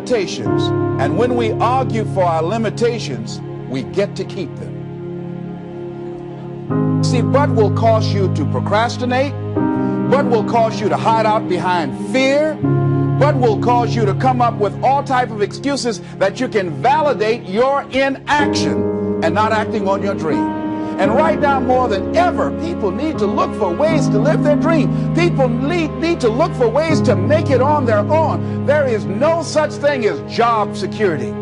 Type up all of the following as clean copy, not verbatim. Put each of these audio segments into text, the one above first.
limitations, and when we argue for our limitations, we get to keep them. See, but will cause you to procrastinate, but will cause you to hide out behind fear, but will cause you to come up with all type of excuses that you can validate your inaction and not acting on your dream. And right now, more than ever, people need to look for ways to live their dream. People need to look for ways to make it on their own. There is no such thing as job security.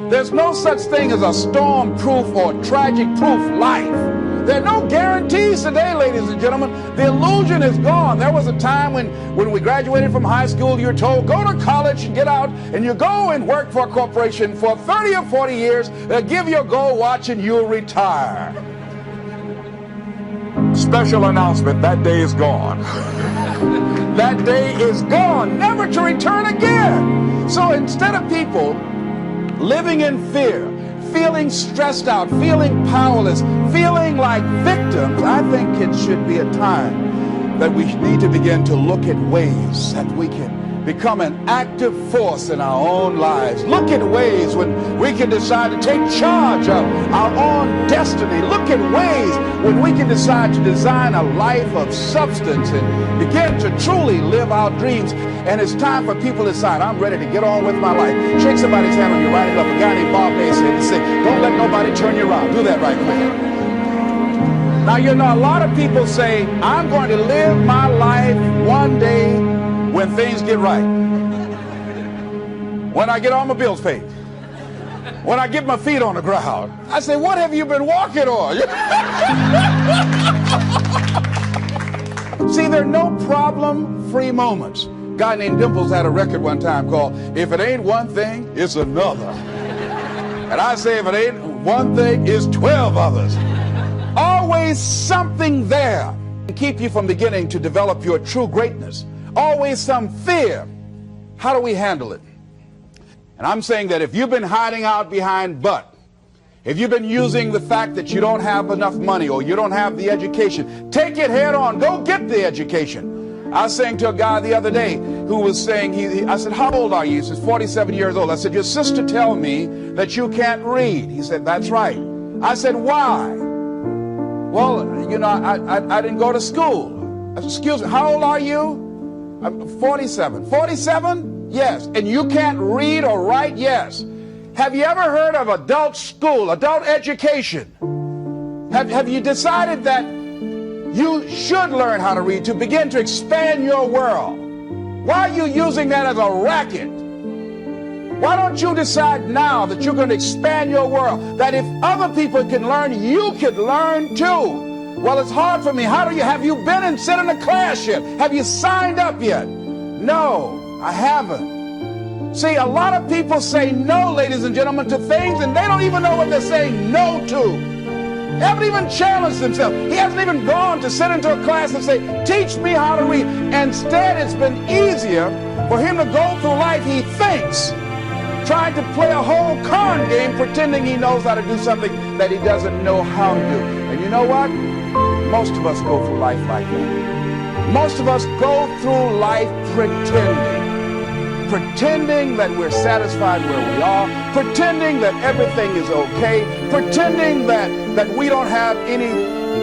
There's no such thing as a storm-proof or tragic-proof life. There are no guarantees today, ladies and gentlemen. The illusion is gone. There was a time when we graduated from high school, you're told, go to college and get out, and you go and work for a corporation for 30 or 40 years. They'll give you a gold watch and you'll retire. Special announcement, that day is gone. That day is gone, never to return again. So instead of people living in fear, feeling stressed out, feeling powerless, feeling like victims, I think it should be a time that we need to begin to look at ways that we can become an active force in our own lives. Look at ways when we can decide to take charge of our own destiny. Look at ways when we can decide to design a life of substance and begin to truly live our dreams. And it's time for people to decide, I'm ready to get on with my life. Shake somebody's hand when you're riding up. A guy named Bob Bass here to say, don't let nobody turn you around. Do that right quick. Now, you know, a lot of people say, I'm going to live my life one day when things get right. When I get all my bills paid. When I get my feet on the ground. I say, what have you been walking on? See, there are no problem-free moments. A guy named Dimples had a record one time called, If It Ain't One Thing, It's Another. And I say, if it ain't one thing, it's 12 others. Always something there to keep you from beginning to develop your true greatness. Always some fear. How do we handle it? And I'm saying that if you've been hiding out behind but, if you've been using the fact that you don't have enough money or you don't have the education, take it head on. Go get the education. I was saying to a guy the other day who was saying, I said, how old are you? He says, 47 years old. I said, your sister tell me that you can't read. He said, that's right. I said, why? Well, you know, I didn't go to school. I said, excuse me, how old are you? I'm 47. 47? Yes. And you can't read or write? Yes. Have you ever heard of adult school, adult education? Have you decided that you should learn how to read to begin to expand your world? Why are you using that as a racket? Why don't you decide now that you're going to expand your world? That if other people can learn, you could learn too. Well, it's hard for me. Have you been and sit in a class yet? Have you signed up yet? No, I haven't. See, a lot of people say no, ladies and gentlemen, to things, and they don't even know what they're saying no to. They haven't even challenged themselves. He hasn't even gone to sit into a class and say, teach me how to read. Instead, it's been easier for him to go through life, he thinks, trying to play a whole con game, pretending he knows how to do something that he doesn't know how to do. And you know what? Most of us go through life like that. Most of us go through life pretending that we're satisfied where we are, pretending that everything is okay, pretending that we don't have any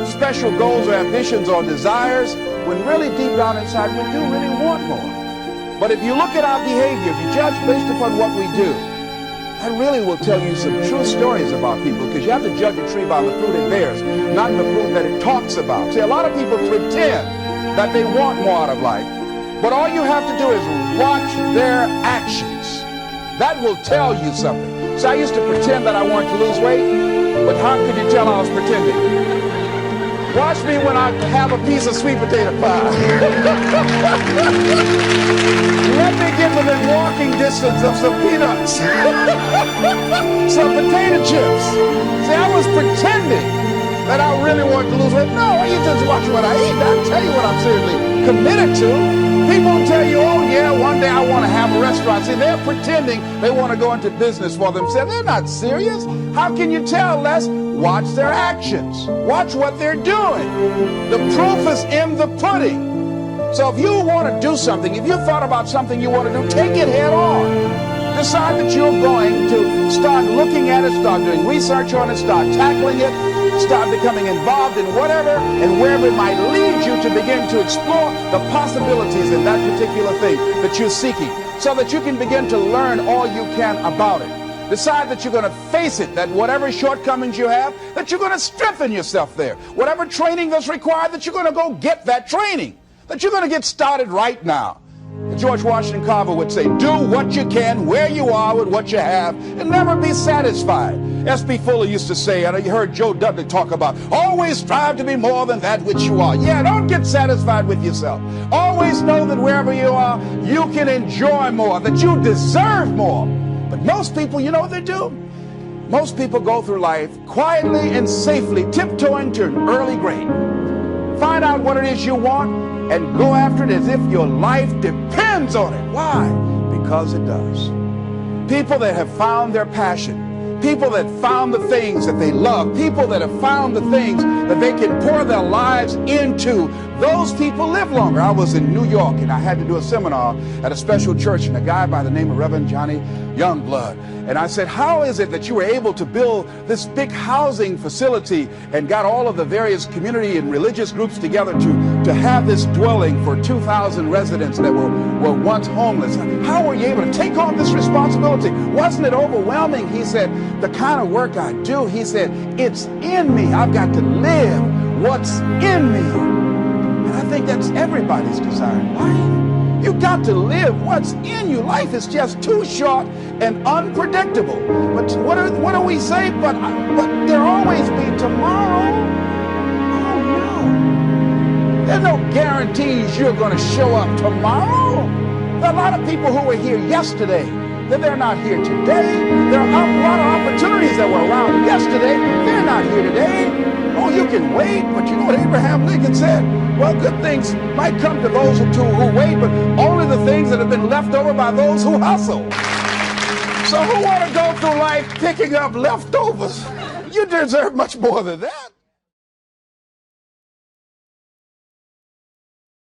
special goals or ambitions or desires, when really deep down inside we do really want more. But if you look at our behavior, if you judge based upon what we do, that really will tell you some true stories about people, because you have to judge a tree by the fruit it bears, not the fruit that it talks about. See, a lot of people pretend that they want more out of life, but all you have to do is watch their actions. That will tell you something. So I used to pretend that I wanted to lose weight, but how could you tell I was pretending? Watch me when I have a piece of sweet potato pie. Let me get within walking distance of some peanuts. Some potato chips. See, I was pretending that I really wanted to lose weight. No, you just watch what I eat. I'll tell you what I'm seriously committed to. People tell you, oh yeah, one day I want to have a restaurant. See, they're pretending they want to go into business for themselves. They're not serious. How can you tell, Les? Watch their actions. Watch what they're doing. The proof is in the pudding. So if you want to do something, if you thought about something you want to do, take it head on. Decide that you're going to start looking at it, start doing research on it, start tackling it, start becoming involved in whatever and wherever it might lead you to begin to explore the possibilities in that particular thing that you're seeking, so that you can begin to learn all you can about it. Decide that you're going to face it, that whatever shortcomings you have, that you're going to strengthen yourself there. Whatever training that's required, that you're going to go get that training, that you're going to get started right now. George Washington Carver would say, do what you can where you are with what you have and never be satisfied. S.B. Fuller used to say, and you heard Joe Dudley talk about, always strive to be more than that which you are. Yeah, don't get satisfied with yourself. Always know that wherever you are, you can enjoy more, that you deserve more. But most people, you know what they do? Most people go through life quietly and safely, tiptoeing to an early grave. Find out what it is you want and go after it as if your life depends on it. Why? Because it does. People that have found their passion, people that found the things that they love, people that have found the things that they can pour their lives into, those people live longer. I was in New York and I had to do a seminar at a special church, and a guy by the name of Reverend Johnny Youngblood. And I said, how is it that you were able to build this big housing facility and got all of the various community and religious groups together to have this dwelling for 2,000 residents that were once homeless? How were you able to take on this responsibility? Wasn't it overwhelming? He said, the kind of work I do, he said, it's in me. I've got to live what's in me. And I think that's everybody's desire in life. You got to live what's in you. Life is just too short and unpredictable. But what do we say? But there'll always be tomorrow. Oh no. There's no guarantees you're going to show up tomorrow. There are a lot of people who were here yesterday that they're not here today. There are a lot of opportunities that were around yesterday. They're not here today. Oh, you can wait, but you know what Abraham Lincoln said? Well, good things might come to those who wait, but only the things that have been left over by those who hustle. So who want to go through life picking up leftovers? You deserve much more than that.